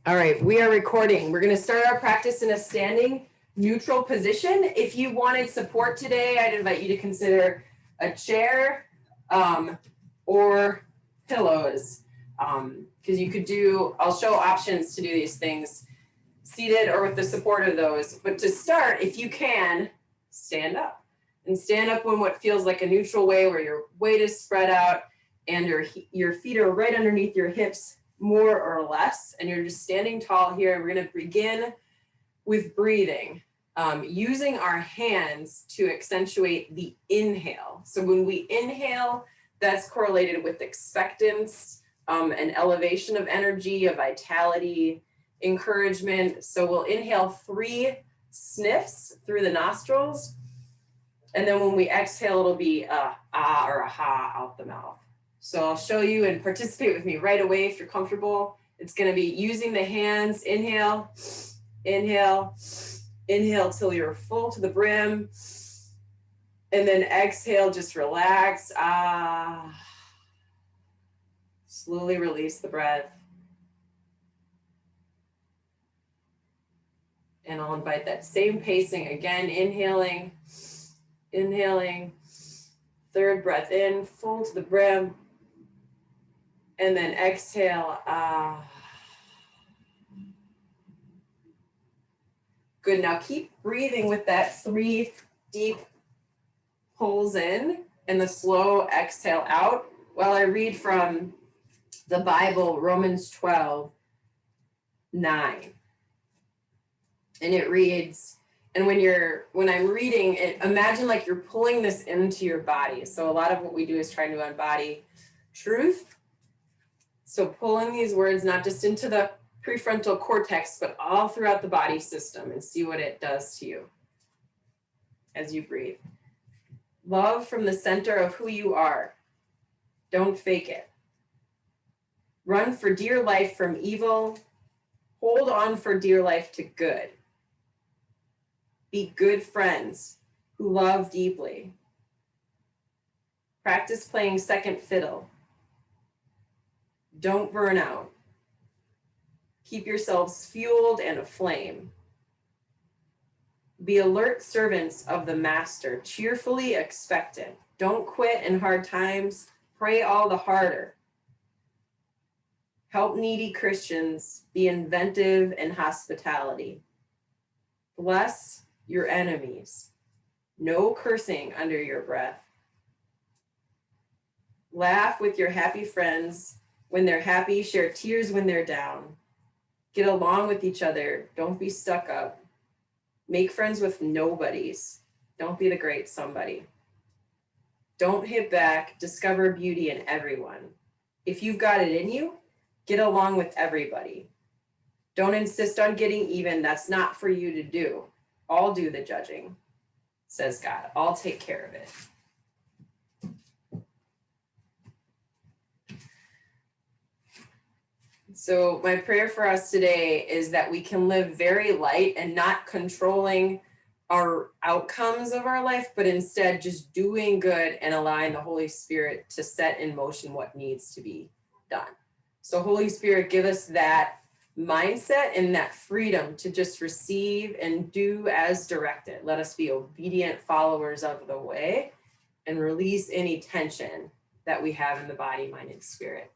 All right, we are recording. We're going to start our practice in a standing neutral position. If you wanted support today, I'd invite you to consider a chair or pillows, because you could do, I'll show options to do these things seated or with the support of those. But to start, if you can, stand up. And stand up in what feels like a neutral way where your weight is spread out and your feet are right underneath your hips, more or less, and you're just standing tall here. We're going to begin with breathing, using our hands to accentuate the inhale. So when we inhale, that's correlated with expectance, an elevation of energy, of vitality, encouragement. So we'll inhale 3 sniffs through the nostrils, and then when we exhale, it'll be a ah or a ha out the mouth. So I'll show you and participate with me right away if you're comfortable. It's going to be using the hands. Inhale, inhale, inhale till you're full to the brim. And then exhale, just relax. Ah. Slowly release the breath. And I'll invite that same pacing again. Inhaling, inhaling. 3rd breath in, full to the brim. And then exhale. Good. Now keep breathing with that 3 deep pulls in and the slow exhale out while I read from the Bible, Romans 12:9. And it reads, and when I'm reading it, imagine like you're pulling this into your body. So a lot of what we do is trying to embody truth. So pulling these words not just into the prefrontal cortex, but all throughout the body system, and see what it does to you as you breathe. Love from the center of who you are. Don't fake it. Run for dear life from evil. Hold on for dear life to good. Be good friends who love deeply. Practice playing second fiddle. Don't burn out. Keep yourselves fueled and aflame. Be alert servants of the master, cheerfully expectant. Don't quit in hard times. Pray all the harder. Help needy Christians. Be inventive in hospitality. Bless your enemies. No cursing under your breath. Laugh with your happy friends. When they're happy, share tears when they're down. Get along with each other. Don't be stuck up. Make friends with nobodies. Don't be the great somebody. Don't hit back. Discover beauty in everyone. If you've got it in you, get along with everybody. Don't insist on getting even. That's not for you to do. I'll do the judging, says God. I'll take care of it. So my prayer for us today is that we can live very light and not controlling our outcomes of our life, but instead just doing good and allowing the Holy Spirit to set in motion what needs to be done. So Holy Spirit, give us that mindset and that freedom to just receive and do as directed. Let us be obedient followers of the way and release any tension that we have in the body, mind, and spirit.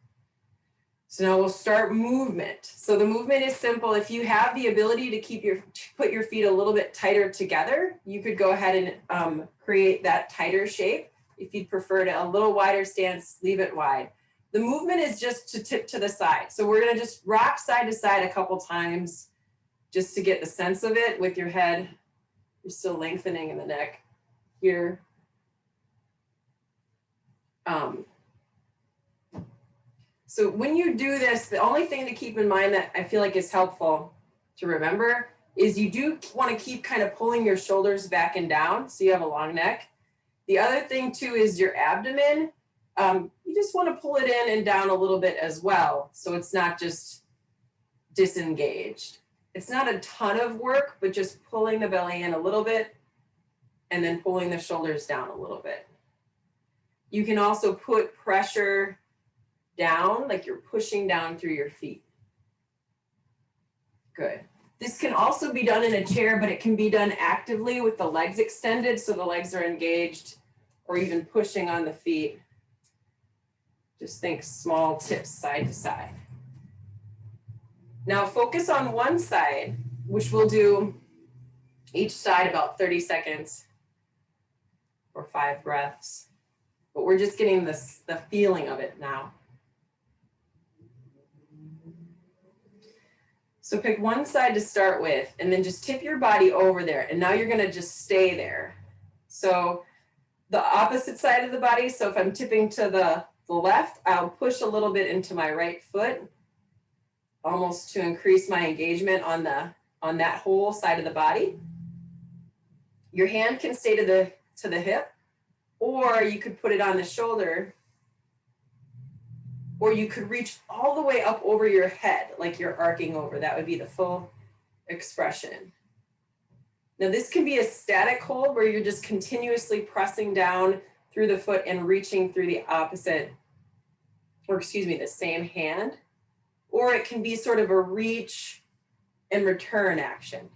So now we'll start movement. So the movement is simple. If you have the ability to put your feet a little bit tighter together, you could go ahead and create that tighter shape. If you'd prefer to a little wider stance, leave it wide. The movement is just to tip to the side. So we're going to just rock side to side a couple times just to get the sense of it with your head. You're still lengthening in the neck here. So when you do this, the only thing to keep in mind that I feel like is helpful to remember is you do want to keep kind of pulling your shoulders back and down so you have a long neck. The other thing too is your abdomen. You just want to pull it in and down a little bit as well, so it's not just disengaged. It's not a ton of work, but just pulling the belly in a little bit and then pulling the shoulders down a little bit. You can also put pressure down, like you're pushing down through your feet. Good. This can also be done in a chair, but it can be done actively with the legs extended so the legs are engaged, or even pushing on the feet. Just think small tips side to side. Now focus on one side, which we'll do each side about 30 seconds or 5 breaths. But we're just getting the feeling of it now. So pick one side to start with, and then just tip your body over there. And now you're gonna just stay there. So the opposite side of the body, so if I'm tipping to the left, I'll push a little bit into my right foot, almost to increase my engagement on that whole side of the body. Your hand can stay to the hip, or you could put it on the shoulder, or you could reach all the way up over your head, like you're arcing over. That would be the full expression. Now this can be a static hold where you're just continuously pressing down through the foot and reaching through the opposite, or excuse me, the same hand. Or it can be sort of a reach and return action.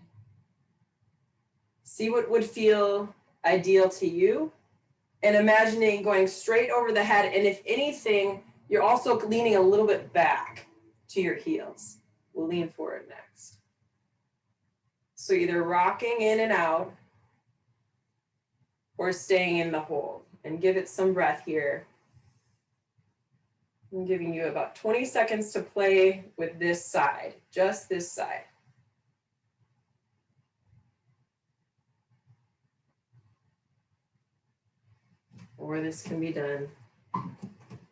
See what would feel ideal to you, and imagining going straight over the head. And if anything, you're also leaning a little bit back to your heels. We'll lean forward next. So either rocking in and out or staying in the hold, and give it some breath here. I'm giving you about 20 seconds to play with this side, just this side. Or this can be done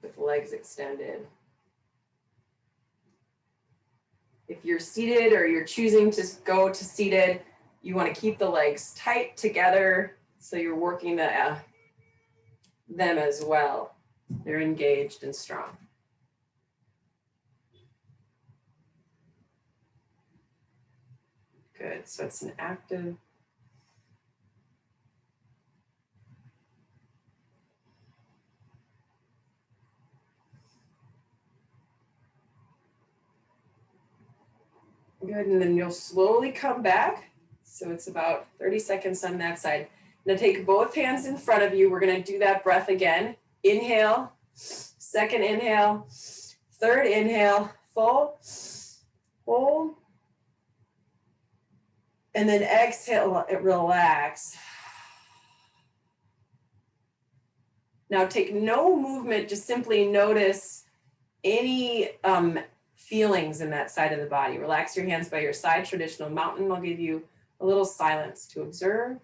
with legs extended. If you're seated or you're choosing to go to seated, you want to keep the legs tight together so you're working them as well. They're engaged and strong. Good, so it's an active. Good, and then you'll slowly come back. So it's about 30 seconds on that side. Now take both hands in front of you. We're gonna do that breath again. Inhale, second inhale, third inhale, full, hold. And then exhale, relax. Now take no movement, just simply notice any feelings in that side of the body. Relax your hands by your side, traditional mountain. I'll give you a little silence to observe.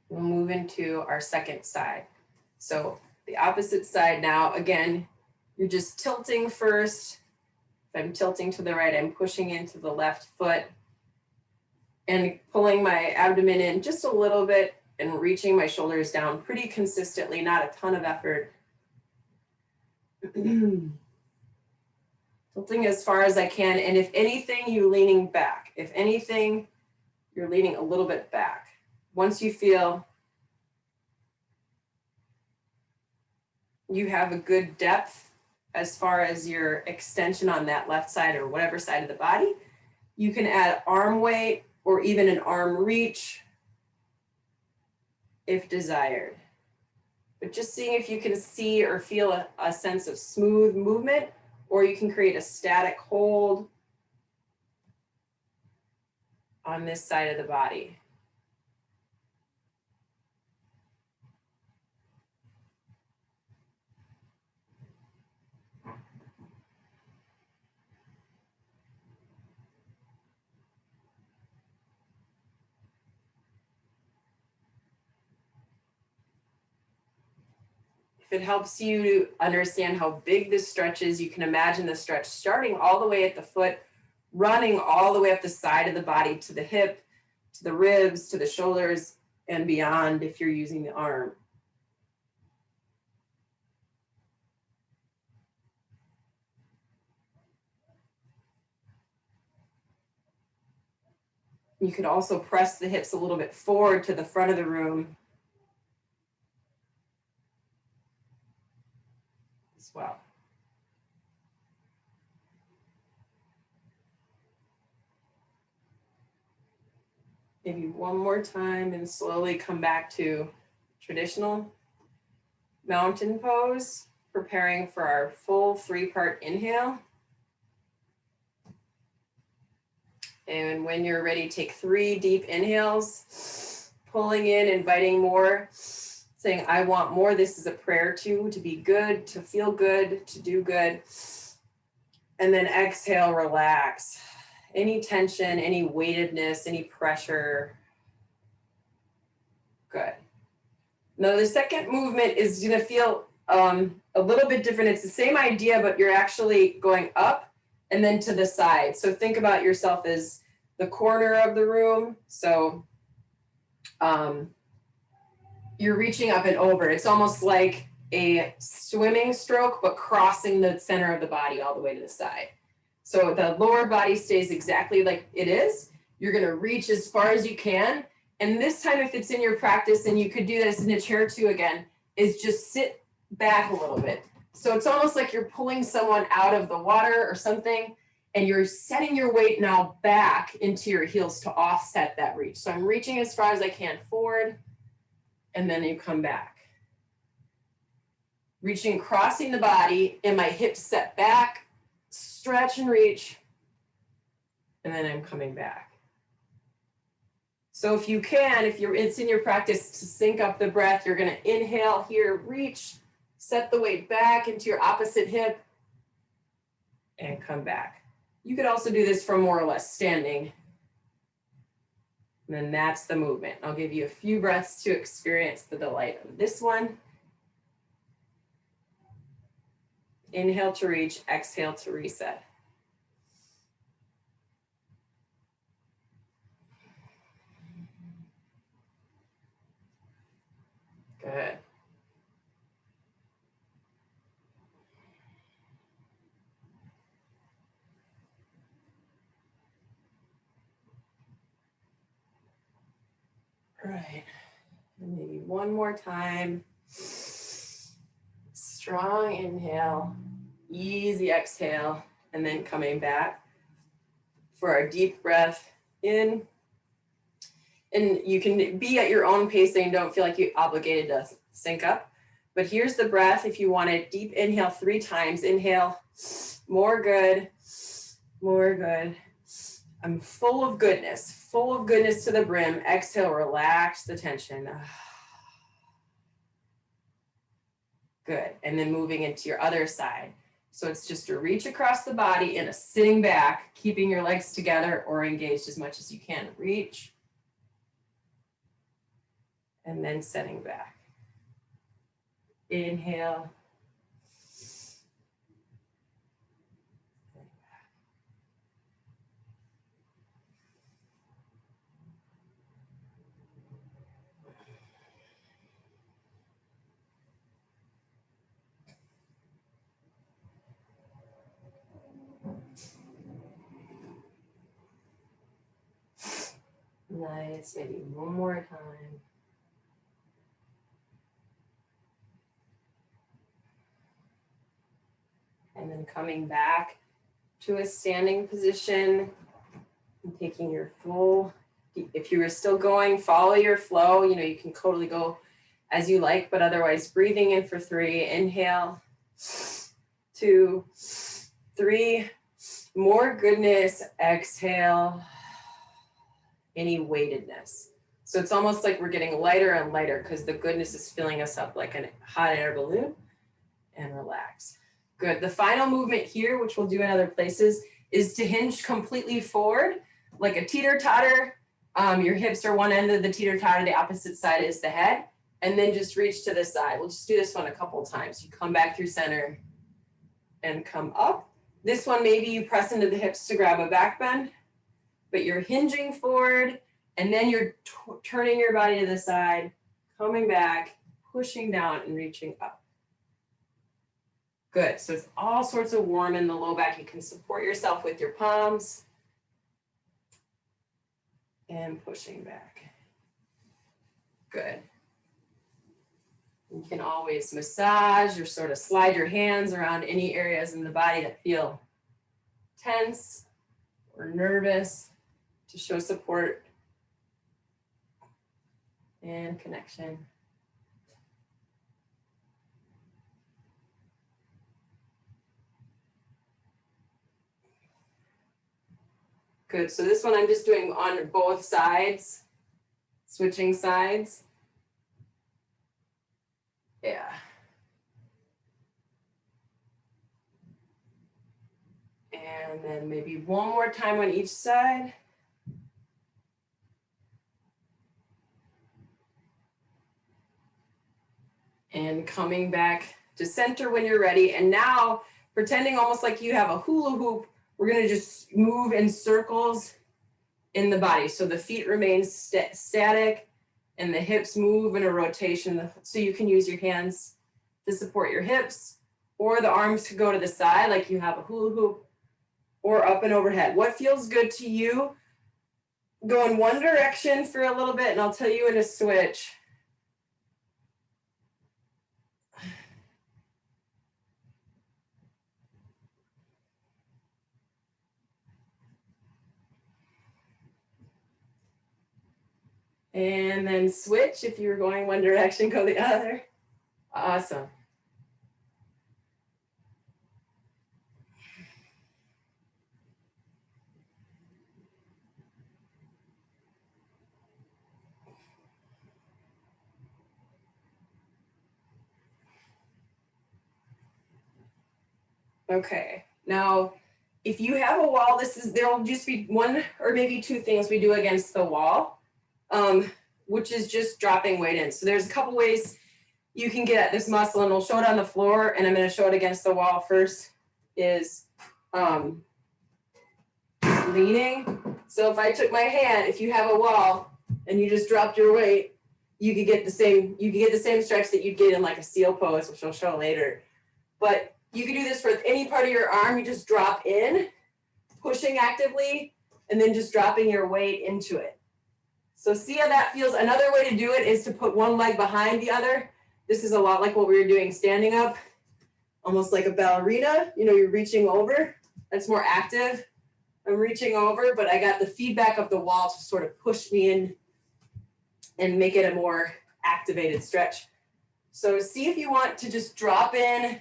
We'll move into our second side. So the opposite side now, again, you're just tilting first. If I'm tilting to the right, I'm pushing into the left foot and pulling my abdomen in just a little bit and reaching my shoulders down pretty consistently, not a ton of effort. Tilting as far as I can, and if anything, you're leaning back. If anything, you're leaning a little bit back. Once you feel you have a good depth as far as your extension on that left side or whatever side of the body, you can add arm weight or even an arm reach if desired. But just seeing if you can see or feel a sense of smooth movement, or you can create a static hold on this side of the body. If it helps you to understand how big this stretch is, you can imagine the stretch starting all the way at the foot, running all the way up the side of the body to the hip, to the ribs, to the shoulders, and beyond if you're using the arm. You could also press the hips a little bit forward to the front of the room. as well. Maybe one more time and slowly come back to traditional mountain pose, preparing for our full 3-part inhale. And when you're ready, take 3 deep inhales, pulling in, inviting more, saying, I want more. This is a prayer to be good, to feel good, to do good. And then exhale, relax. Any tension, any weightedness, any pressure. Good. Now the second movement is going to feel a little bit different. It's the same idea, but you're actually going up and then to the side. So think about yourself as the corner of the room. So you're reaching up and over. It's almost like a swimming stroke, but crossing the center of the body all the way to the side. So the lower body stays exactly like it is. You're going to reach as far as you can. And this time, if it's in your practice, and you could do this in a chair too again, is just sit back a little bit. So it's almost like you're pulling someone out of the water or something, and you're setting your weight now back into your heels to offset that reach. So I'm reaching as far as I can forward, and then you come back. Reaching, crossing the body, and my hips set back, stretch and reach, and then I'm coming back. So if you can, it's in your practice to sync up the breath, you're going to inhale here, reach, set the weight back into your opposite hip, and come back. You could also do this from more or less standing. And then that's the movement. I'll give you a few breaths to experience the delight of this one. Inhale to reach, exhale to reset. Good. All right. And maybe one more time. Strong inhale, easy exhale, and then coming back for our deep breath in. And you can be at your own pace and don't feel like you're obligated to sync up. But here's the breath. If you want it, deep inhale 3 times. Inhale, more good, more good. I'm full of goodness to the brim. Exhale, relax the tension. Good. And then moving into your other side. So it's just a reach across the body and a sitting back, keeping your legs together or engaged as much as you can. Reach. And then setting back. Inhale. Nice. Maybe one more time. And then coming back to a standing position and taking your full, if you were still going, follow your flow. You know, you can totally go as you like, but otherwise breathing in for 3, inhale, 2, 3, more goodness, exhale, any weightedness. So it's almost like we're getting lighter and lighter because the goodness is filling us up like a hot air balloon, and relax. Good. The final movement here, which we'll do in other places, is to hinge completely forward, like a teeter-totter. Your hips are one end of the teeter-totter, the opposite side is the head, and then just reach to the side. We'll just do this one a couple times. You come back through center and come up. This one, maybe you press into the hips to grab a back bend, but you're hinging forward, and then you're turning your body to the side, coming back, pushing down, and reaching up. Good. So it's all sorts of warm in the low back. You can support yourself with your palms. And pushing back. Good. You can always massage or sort of slide your hands around any areas in the body that feel tense or nervous to show support and connection. Good, so this one I'm just doing on both sides, switching sides. Yeah. And then maybe one more time on each side. And coming back to center when you're ready. And now pretending almost like you have a hula hoop, we're gonna just move in circles in the body. So the feet remain static and the hips move in a rotation. So you can use your hands to support your hips, or the arms to go to the side like you have a hula hoop, or up and overhead. What feels good to you? Go in one direction for a little bit and I'll tell you when to switch. And then switch. If you're going one direction, go the other. Awesome. Okay, now if you have a wall, there'll just be one or maybe two things we do against the wall, which is just dropping weight in. So there's a couple ways you can get at this muscle, and we'll show it on the floor, and I'm going to show it against the wall first, is leaning. So if I took my hand, if you have a wall and you just dropped your weight, you could get the same stretch that you'd get in like a seal pose, which I'll show later. But you can do this for any part of your arm. You just drop in, pushing actively, and then just dropping your weight into it. So see how that feels? Another way to do it is to put one leg behind the other. This is a lot like what we were doing standing up, almost like a ballerina. You know, you're reaching over. That's more active. I'm reaching over, but I got the feedback of the wall to sort of push me in and make it a more activated stretch. So see if you want to just drop in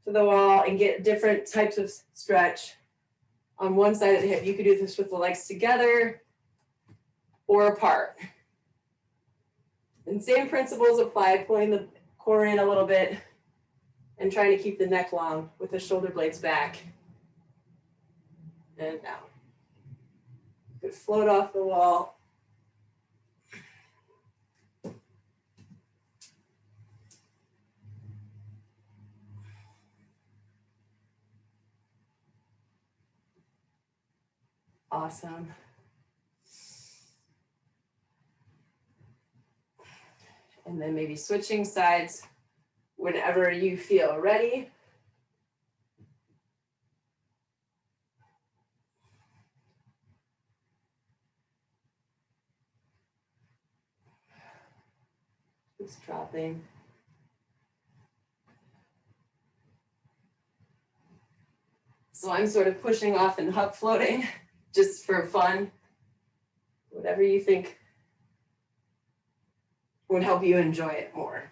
to the wall and get different types of stretch on one side of the hip. You could do this with the legs together or apart. And same principles apply, pulling the core in a little bit and trying to keep the neck long with the shoulder blades back and down. You could float off the wall. Awesome. And then maybe switching sides whenever you feel ready. Just dropping. So I'm sort of pushing off and hub floating just for fun. Whatever you think would help you enjoy it more.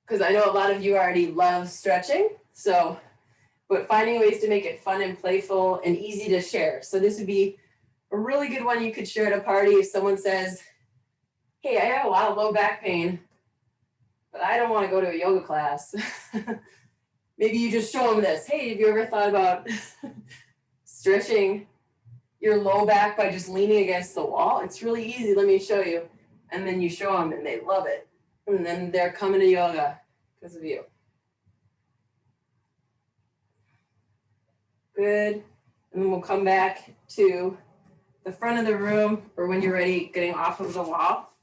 Because I know a lot of you already love stretching, but finding ways to make it fun and playful and easy to share. So this would be a really good one you could share at a party if someone says, hey, I have a lot of low back pain, but I don't want to go to a yoga class. Maybe you just show them this. Hey, have you ever thought about stretching your low back by just leaning against the wall? It's really easy. Let me show you. And then you show them and they love it. And then they're coming to yoga because of you. Good. And then we'll come back to the front of the room, or when you're ready, getting off of the wall.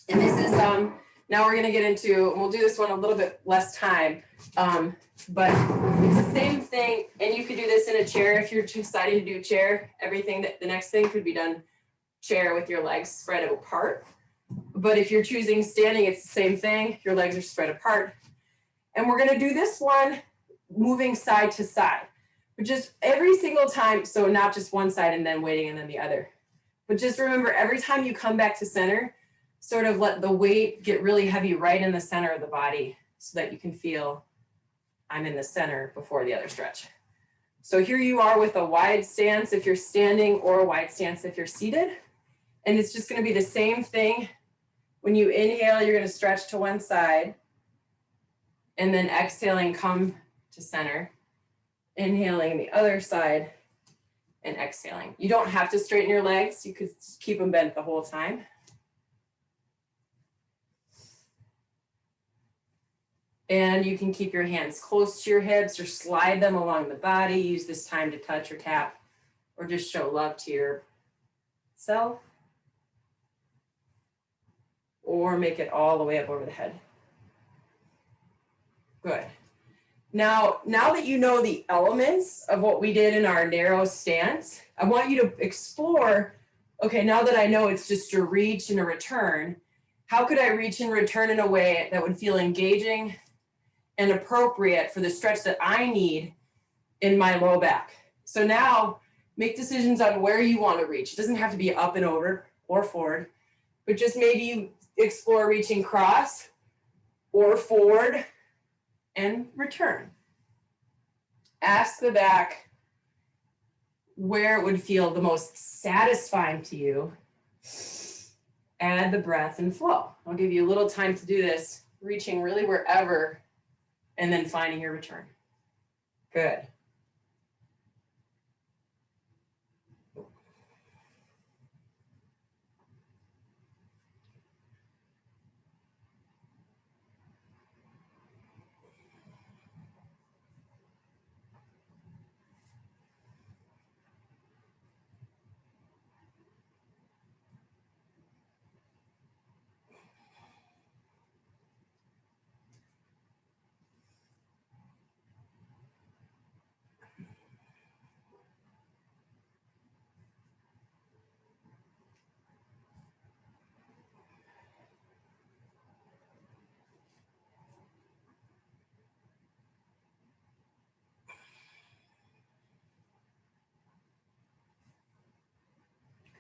And this is, now we're going to get into, and we'll do this one a little bit less time, but it's the same thing. And you could do this in a chair if you're deciding to do chair. Everything that the next thing could be done chair with your legs spread apart. But if you're choosing standing, it's the same thing. Your legs are spread apart. And we're gonna do this one moving side to side, but just every single time. So not just one side and then waiting and then the other, but just remember every time you come back to center, sort of let the weight get really heavy right in the center of the body so that you can feel I'm in the center before the other stretch. So here you are with a wide stance if you're standing or a wide stance if you're seated. And it's just gonna be the same thing. When you inhale, you're gonna stretch to one side. And then exhaling, come to center. Inhaling the other side and exhaling. You don't have to straighten your legs. You could keep them bent the whole time. And you can keep your hands close to your hips or slide them along the body. Use this time to touch or tap or just show love to yourself. Or make it all the way up over the head. Good. Now that you know the elements of what we did in our narrow stance, I want you to explore, okay, now that I know it's just a reach and a return, how could I reach and return in a way that would feel engaging and appropriate for the stretch that I need in my low back? So now make decisions on where you want to reach. It doesn't have to be up and over or forward, but just maybe you explore reaching cross or forward and return. Ask the back where it would feel the most satisfying to you. Add the breath and flow. I'll give you a little time to do this, reaching really wherever, and then finding your return. Good.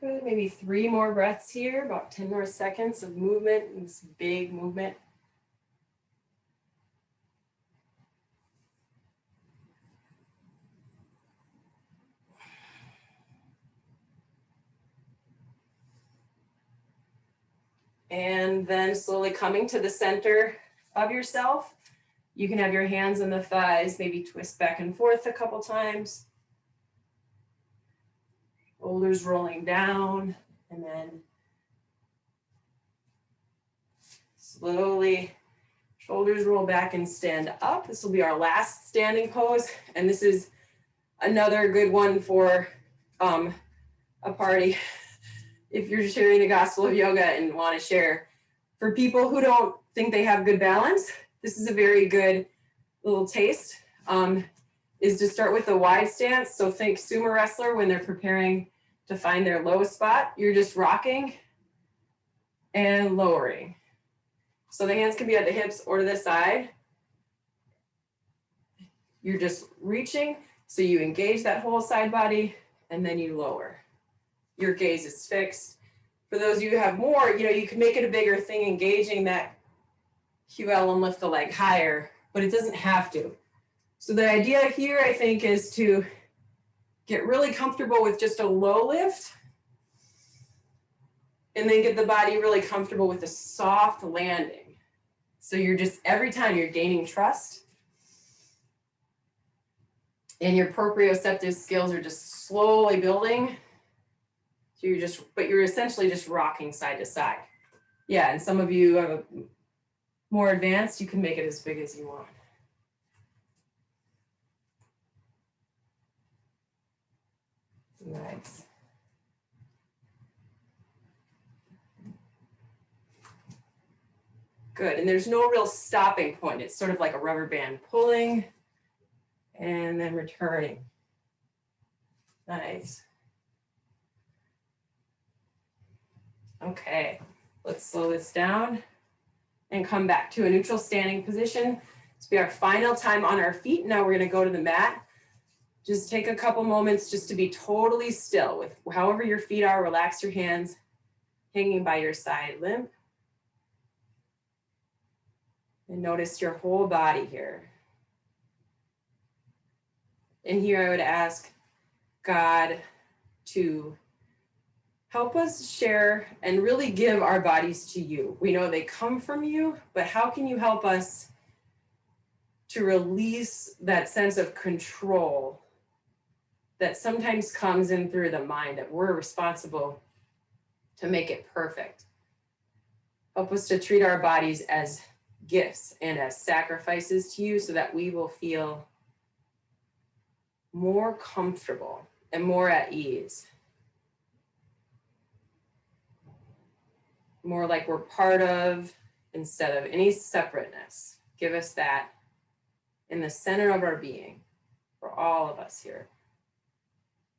Good, maybe 3 more breaths here, about 10 more seconds of movement, and this big movement. And then slowly coming to the center of yourself. You can have your hands on the thighs, maybe twist back and forth a couple times. Shoulders rolling down, and then slowly shoulders roll back and stand up. This will be our last standing pose, and this is another good one for a party. If you're sharing the gospel of yoga and want to share. For people who don't think they have good balance, this is a very good little taste, is to start with a wide stance. So think sumo wrestler when they're preparing to find their low spot. You're just rocking and lowering. So the hands can be at the hips or to the side. You're just reaching, so you engage that whole side body, and then you lower. Your gaze is fixed. For those of you who have more, you can make it a bigger thing, engaging that QL and lift the leg higher, but it doesn't have to. So the idea here, I think, is to get really comfortable with just a low lift, and then get the body really comfortable with a soft landing. So you're just, every time you're gaining trust, and your proprioceptive skills are just slowly building. So you're essentially just rocking side to side. Yeah, and some of you have a more advanced, you can make it as big as you want. Nice. Good, and there's no real stopping point. It's sort of like a rubber band pulling and then returning. Nice. Okay, Let's slow this down and come back to a neutral standing position. This will be our final time on our feet. Now we're going to go to the mat. Just take a couple moments just to be totally still with however your feet are. Relax your hands hanging by your side, limp. And notice your whole body here. And here I would ask God to help us share and really give our bodies to you. We know they come from you, but how can you help us to release that sense of control that sometimes comes in through the mind, that we're responsible to make it perfect? Help us to treat our bodies as gifts and as sacrifices to you so that we will feel more comfortable and more at ease. More like we're part of instead of any separateness. Give us that in the center of our being for all of us here.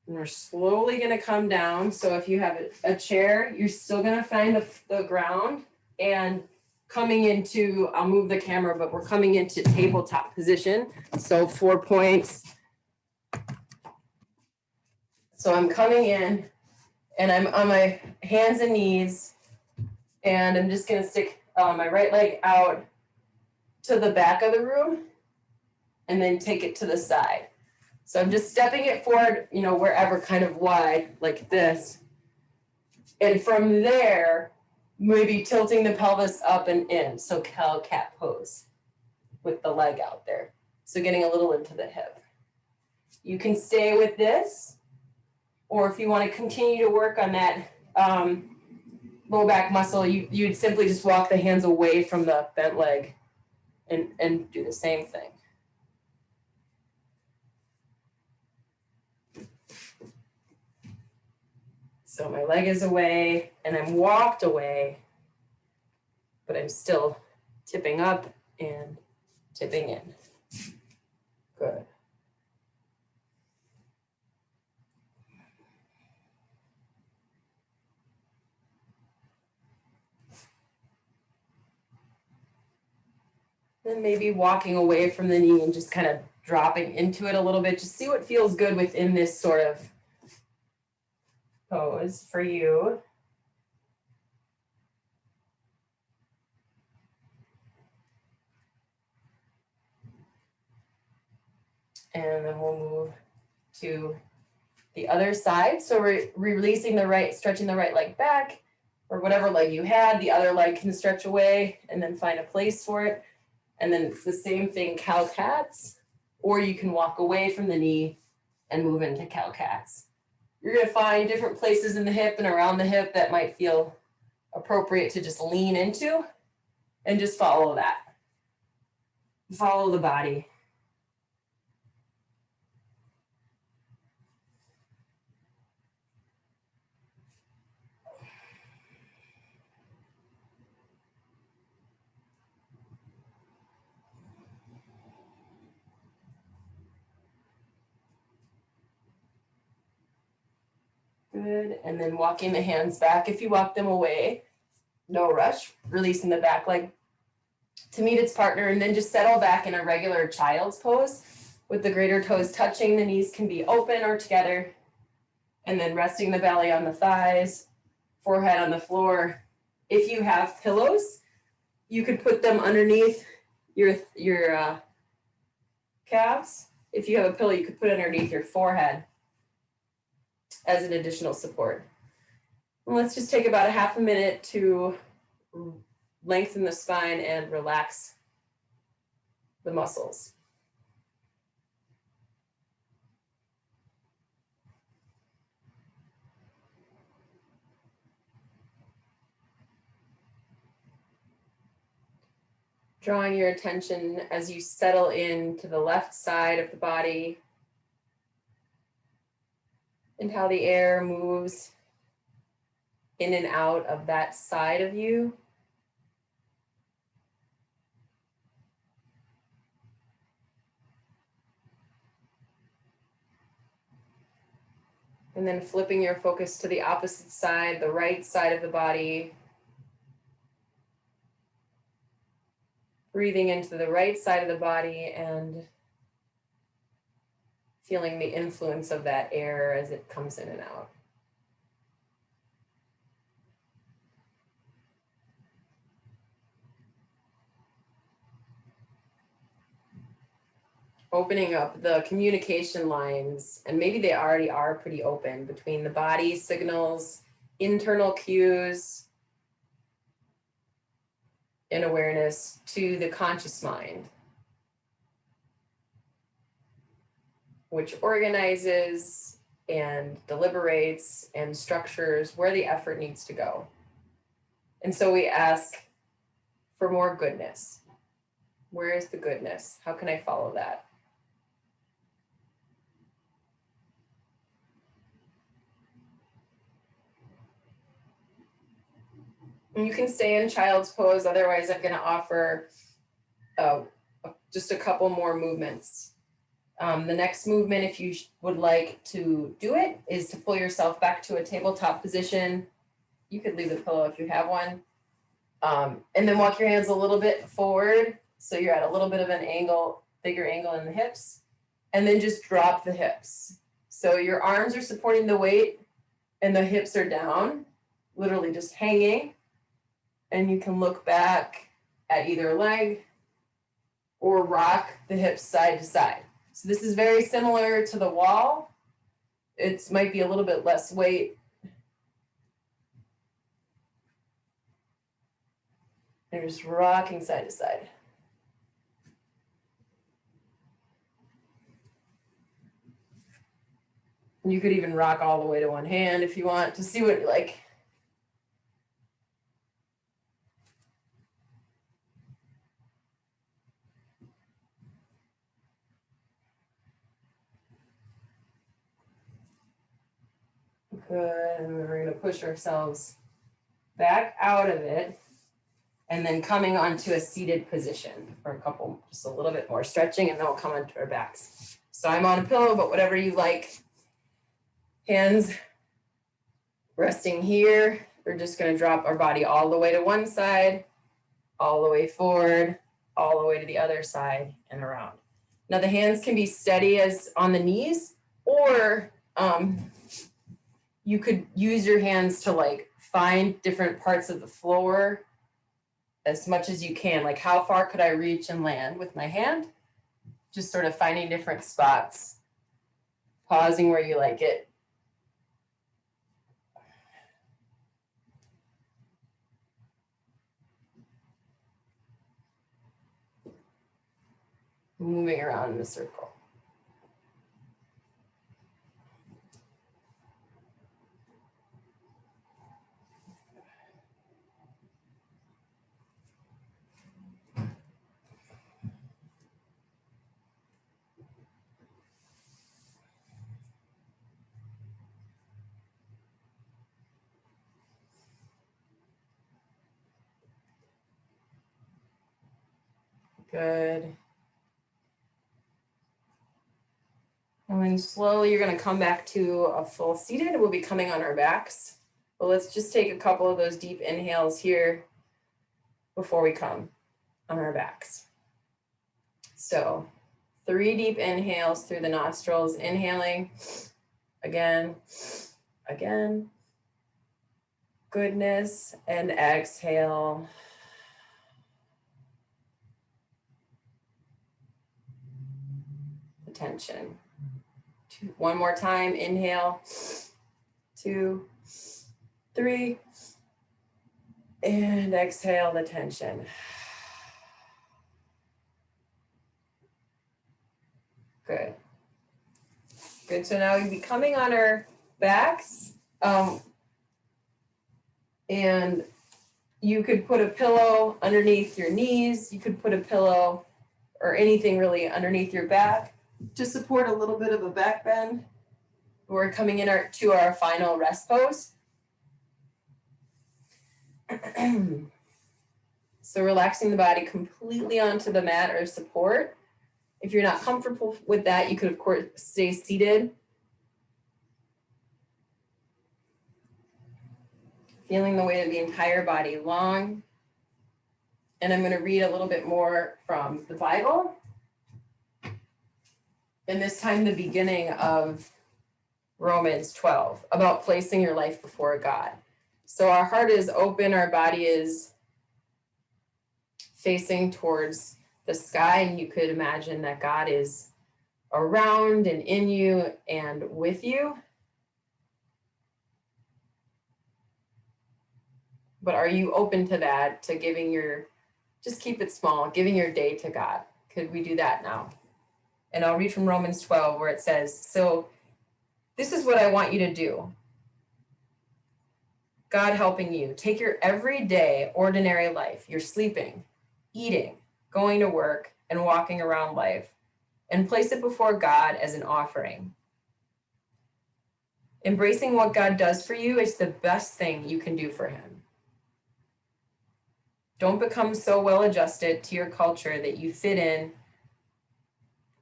And we're slowly going to come down. So if you have a chair, you're still going to find the ground, and coming into, I'll move the camera, but we're coming into tabletop position. So 4 points. So I'm coming in and I'm on my hands and knees, and I'm just going to stick my right leg out to the back of the room and then take it to the side. So I'm just stepping it forward, wherever, kind of wide like this. And from there, maybe tilting the pelvis up and in. So cow cat pose with the leg out there. So getting a little into the hip. You can stay with this, or if you want to continue to work on that low back muscle, you'd simply just walk the hands away from the bent leg and do the same thing. So my leg is away and I'm walked away, but I'm still tipping up and tipping in. Good. Then maybe walking away from the knee and just kind of dropping into it a little bit. Just see what feels good within this sort of pose for you. And then we'll move to the other side. So we're releasing the right, stretching the right leg back, or whatever leg you had. The other leg can stretch away and then find a place for it. And then it's the same thing, cow cats, or you can walk away from the knee and move into cow cats. You're going to find different places in the hip and around the hip that might feel appropriate to just lean into, and just follow that. Follow the body. Good, and then walking the hands back. If you walk them away, no rush, releasing the back leg to meet its partner, and then just settle back in a regular child's pose with the greater toes touching. The knees can be open or together, and then resting the belly on the thighs, forehead on the floor. If you have pillows, you could put them underneath your calves. If you have a pillow, you could put it underneath your forehead as an additional support. And let's just take about a half a minute to lengthen the spine and relax the muscles. Drawing your attention as you settle into the left side of the body and how the air moves in and out of that side of you. And then flipping your focus to the opposite side, the right side of the body, Breathing into the right side of the body and feeling the influence of that air as it comes in and out. Opening up the communication lines, and maybe they already are pretty open, between the body signals, internal cues, and awareness to the conscious mind, which organizes and deliberates and structures where the effort needs to go. And so we ask for more goodness. Where is the goodness? How can I follow that? And you can stay in child's pose. Otherwise, I'm going to offer just a couple more movements. The next movement, if you would like to do it, is to pull yourself back to a tabletop position. You could leave the pillow if you have one. And then walk your hands a little bit forward. So you're at a little bit of an angle, bigger angle in the hips. And then just drop the hips. So your arms are supporting the weight and the hips are down, literally just hanging. And you can look back at either leg or rock the hips side to side. So this is very similar to the wall. It might be a little bit less weight. And just rocking side to side. And you could even rock all the way to one hand if you want to see what you like. Good, and we're going to push ourselves back out of it, and then coming onto a seated position for a couple, just a little bit more stretching, and then we'll come onto our backs. So I'm on a pillow, but whatever you like. Hands resting here. We're just going to drop our body all the way to one side, all the way forward, all the way to the other side and around. Now the hands can be steady as on the knees, or you could use your hands to like find different parts of the floor as much as you can. Like how far could I reach and land with my hand? Just sort of finding different spots, pausing where you like it. Moving around in a circle. Good. And then slowly you're going to come back to a full seated. We'll be coming on our backs. But let's just take a couple of those deep inhales here before we come on our backs. So 3 deep inhales through the nostrils, inhaling, again, again, goodness, and exhale. Attention. 2, one more time, inhale, 2, 3, and exhale the tension. Good. Good, so now we'll be coming on our backs, and you could put a pillow underneath your knees, you could put a pillow or anything really underneath your back to support a little bit of a back bend. We're coming in to our final rest pose. So relaxing the body completely onto the mat or support. If you're not comfortable with that, you could, of course, stay seated. Feeling the weight of the entire body long And I'm going to read a little bit more from the Bible. And this time, the beginning of Romans 12, about placing your life before God. So our heart is open, our body is facing towards the sky, and you could imagine that God is around and in you and with you. But are you open to that, to giving just keep it small, giving your day to God? Could we do that now? And I'll read from Romans 12 where it says, so this is what I want you to do. God helping you. Take your everyday, ordinary life. You're sleeping, eating, going to work, and walking around life, and place it before God as an offering. Embracing what God does for you is the best thing you can do for him. Don't become so well adjusted to your culture that you fit in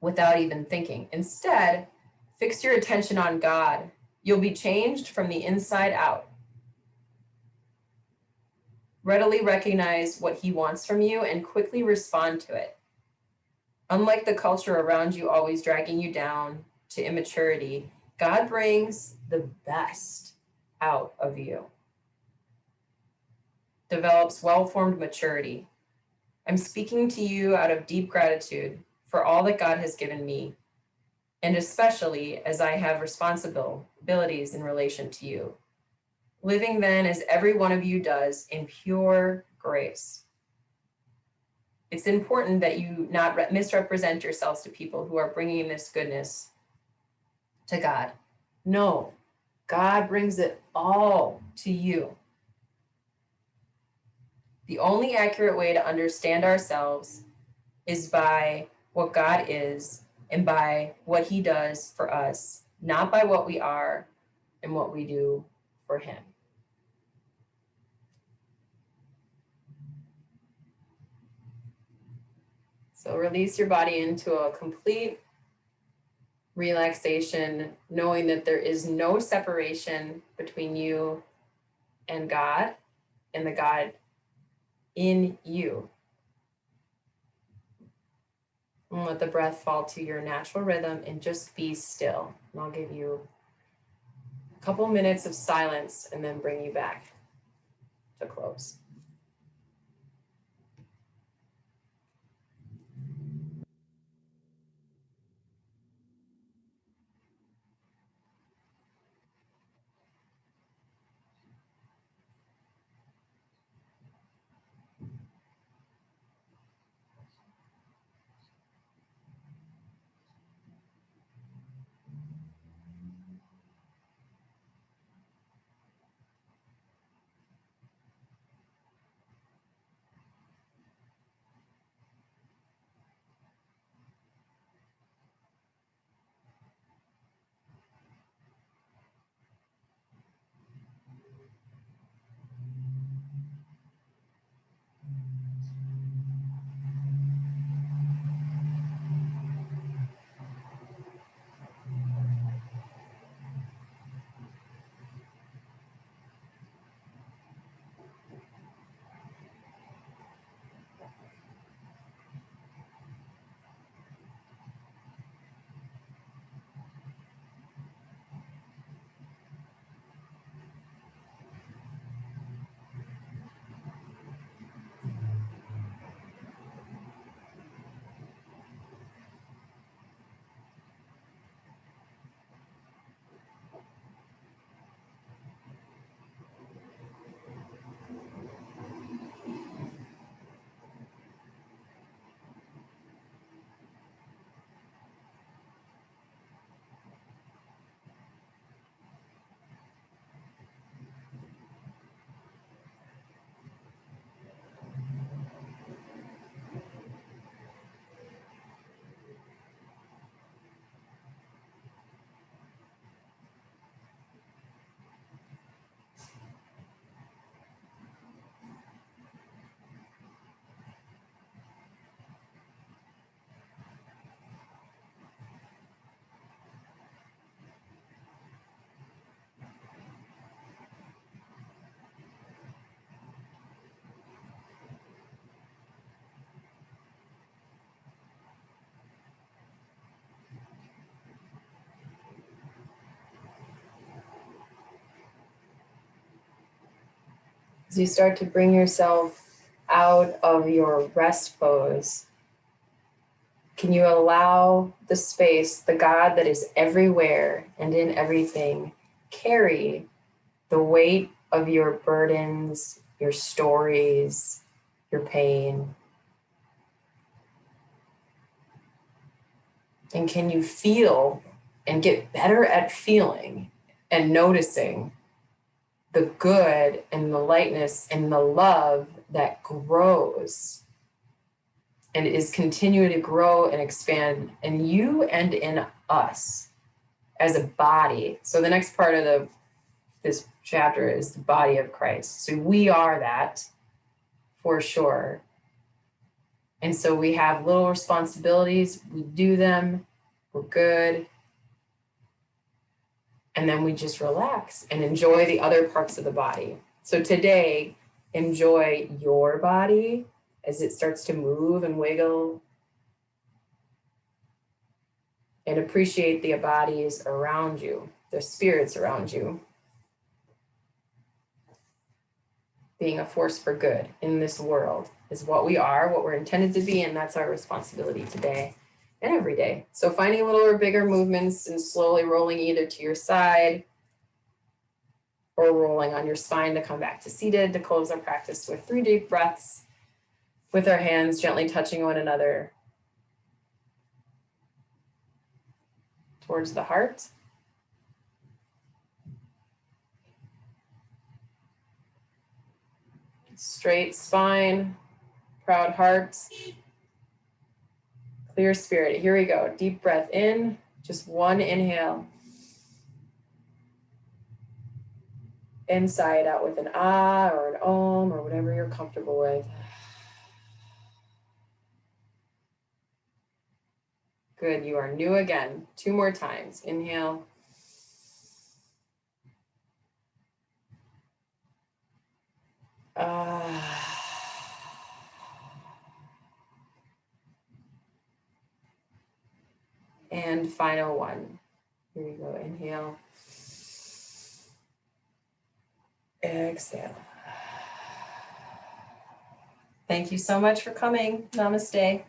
without even thinking. Instead, fix your attention on God. You'll be changed from the inside out. Readily recognize what he wants from you and quickly respond to it. Unlike the culture around you always dragging you down to immaturity, God brings the best out of you. Develops well-formed maturity. I'm speaking to you out of deep gratitude for all that God has given me, and especially as I have responsibilities in relation to you. Living then as every one of you does in pure grace. It's important that you not misrepresent yourselves to people who are bringing this goodness to God. No, God brings it all to you. The only accurate way to understand ourselves is by what God is and by what he does for us, not by what we are and what we do for him. So release your body into a complete relaxation, knowing that there is no separation between you and the God in you. And let the breath fall to your natural rhythm and just be still. And I'll give you a couple minutes of silence and then bring you back to close. As you start to bring yourself out of your rest pose, can you allow the space, the God that is everywhere and in everything, carry the weight of your burdens, your stories, your pain? And can you feel and get better at feeling and noticing the good and the lightness and the love that grows and is continuing to grow and expand in you and in us as a body? So the next part of this chapter is the body of Christ. So we are that for sure. And so we have little responsibilities, we do them, we're good. And then we just relax and enjoy the other parts of the body. So today, enjoy your body as it starts to move and wiggle. And appreciate the bodies around you, the spirits around you. Being a force for good in this world is what we are, what we're intended to be, and that's our responsibility today and every day. So finding little or bigger movements and slowly rolling either to your side or rolling on your spine to come back to seated, to close our practice with 3 deep breaths with our hands gently touching one another towards the heart. Straight spine, proud heart, clear spirit. Here we go. Deep breath in, just one inhale. In, sigh it out with an ah or an om or whatever you're comfortable with. Good, you are new again. 2 more times. Inhale. And final one. Here we go. Inhale. Exhale. Thank you so much for coming. Namaste.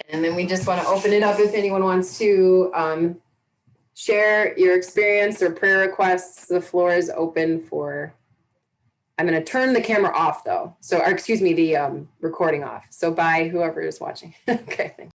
And then we just want to open it up if anyone wants to share your experience or prayer requests. The floor is open for, I'm going to turn the camera off though. So, or excuse me, the recording off. So bye, whoever is watching. Okay, thanks.